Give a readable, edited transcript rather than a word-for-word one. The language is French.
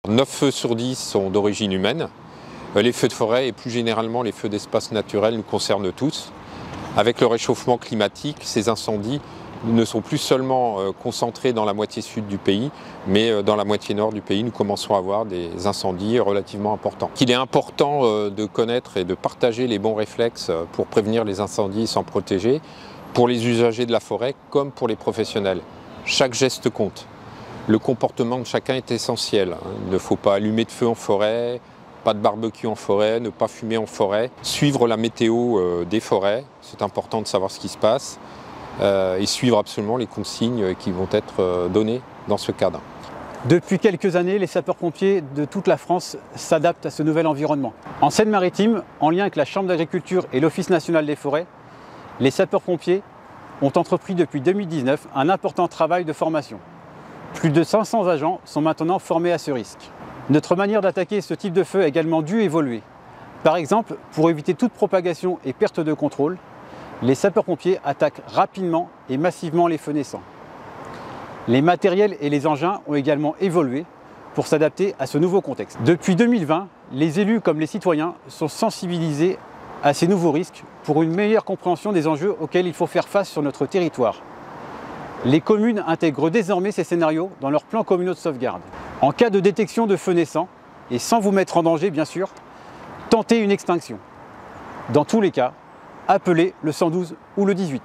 9 feux sur 10 sont d'origine humaine. Les feux de forêt et plus généralement les feux d'espace naturel nous concernent tous. Avec le réchauffement climatique, ces incendies ne sont plus seulement concentrés dans la moitié sud du pays, mais dans la moitié nord du pays, nous commençons à avoir des incendies relativement importants. Il est important de connaître et de partager les bons réflexes pour prévenir les incendies et s'en protéger, pour les usagers de la forêt comme pour les professionnels. Chaque geste compte. Le comportement de chacun est essentiel. Il ne faut pas allumer de feu en forêt, pas de barbecue en forêt, ne pas fumer en forêt. Suivre la météo des forêts, c'est important de savoir ce qui se passe. Et suivre absolument les consignes qui vont être données dans ce cadre. Depuis quelques années, les sapeurs-pompiers de toute la France s'adaptent à ce nouvel environnement. En Seine-Maritime, en lien avec la Chambre d'agriculture et l'Office national des forêts, les sapeurs-pompiers ont entrepris depuis 2019 un important travail de formation. Plus de 500 agents sont maintenant formés à ce risque. Notre manière d'attaquer ce type de feu a également dû évoluer. Par exemple, pour éviter toute propagation et perte de contrôle, les sapeurs-pompiers attaquent rapidement et massivement les feux naissants. Les matériels et les engins ont également évolué pour s'adapter à ce nouveau contexte. Depuis 2020, les élus comme les citoyens sont sensibilisés à ces nouveaux risques pour une meilleure compréhension des enjeux auxquels il faut faire face sur notre territoire. Les communes intègrent désormais ces scénarios dans leurs plans communaux de sauvegarde. En cas de détection de feux naissants, et sans vous mettre en danger bien sûr, tentez une extinction. Dans tous les cas, appelez le 112 ou le 18.